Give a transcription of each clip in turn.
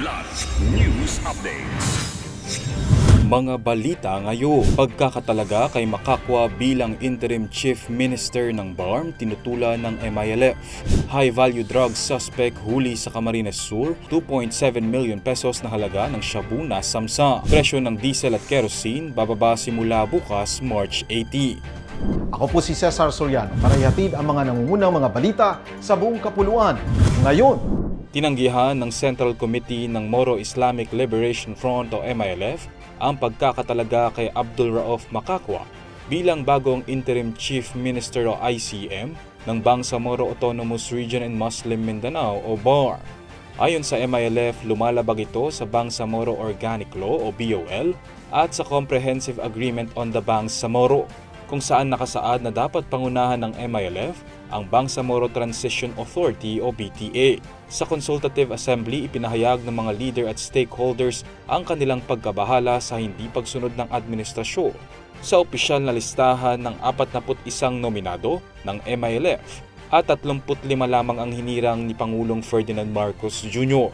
Kidlat News Updates. Mga balita ngayon, pagkakatalaga kay Makakwa bilang Interim Chief Minister ng BARM, tinutulan ng MILF. High-value drug suspect huli sa Camarines Sur, 2.7 million pesos na halaga ng shabu na samsa. Presyo ng diesel at kerosene bababa simula bukas March 80. Ako po si Cesar Soriano para ihatid ang mga nangungunang mga balita sa buong kapuluan. Ngayon, tinanggihan ng Central Committee ng Moro Islamic Liberation Front o MILF ang pagkakatalaga kay Abdul Rauf Makakwa bilang bagong Interim Chief Minister o ICM ng Bangsamoro Autonomous Region in Muslim Mindanao o BAR. Ayon sa MILF, lumalabag ito sa Bangsamoro Organic Law o BOL at sa Comprehensive Agreement on the Bangsamoro, kung saan nakasaad na dapat pangunahan ng MILF ang Bangsamoro Transition Authority o BTA. Sa Consultative Assembly, ipinahayag ng mga leader at stakeholders ang kanilang pagkabahala sa hindi pagsunod ng administrasyon sa opisyal na listahan ng 41 nominado ng MILF at 35 lamang ang hinirang ni Pangulong Ferdinand Marcos Jr.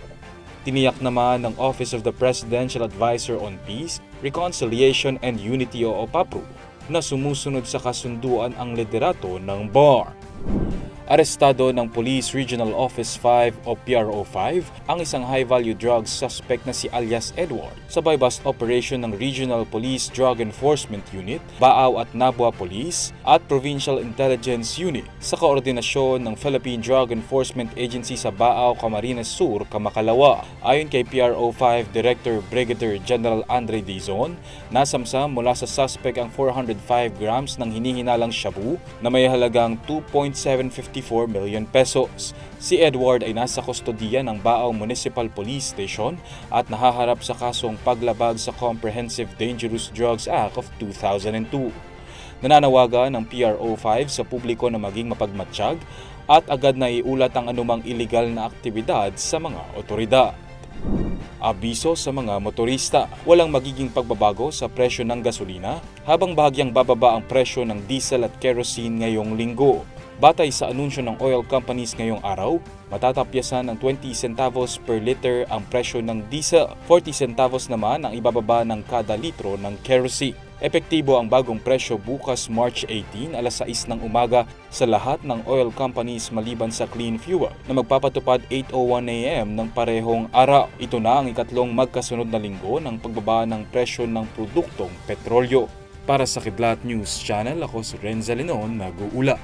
Tiniyak naman ng Office of the Presidential Advisor on Peace, Reconciliation and Unity o OPAPRU na sumusunod sa kasunduan ang liderato ng BAR. Arestado ng Police Regional Office 5 o PRO5 ang isang high-value drug suspect na si alias Edward sa buy-bust operation ng Regional Police Drug Enforcement Unit, Baaw at Nabua Police at Provincial Intelligence Unit sa koordinasyon ng Philippine Drug Enforcement Agency sa Baaw, Camarines Sur, Kamakalawa. Ayon kay PRO5 Director Brigadier General Andre Dizon, nasamsam mula sa suspect ang 405 grams ng hinihinalang shabu na may halagang 2.754 million pesos. Si Edward ay nasa kustodiya ng Baaw Municipal Police Station at nahaharap sa kasong paglabag sa Comprehensive Dangerous Drugs Act of 2002. Nananawagan ng PRO5 sa publiko na maging mapagmatsyag at agad na iulat ang anumang iligal na aktibidad sa mga otoridad. Abiso sa mga motorista, walang magiging pagbabago sa presyo ng gasolina habang bahagyang bababa ang presyo ng diesel at kerosene ngayong linggo. Batay sa anunsyo ng oil companies ngayong araw, matatapyasan ng 20 centavos per liter ang presyo ng diesel, 40 centavos naman ang ibababa ng kada litro ng kerosene. Epektibo ang bagong presyo bukas March 18 alas 6 ng umaga sa lahat ng oil companies maliban sa Clean Fuel na magpapatupad 8:01 AM ng parehong araw. Ito na ang ikatlong magkasunod na linggo ng pagbaba ng presyo ng produktong petrolyo. Para sa Kidlat News Channel, ako si Renza Lenon, nag-uula.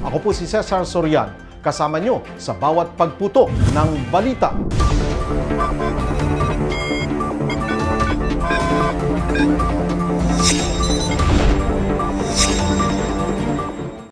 ako po si Cesar Soriano, kasama nyo sa bawat pagputo ng balita.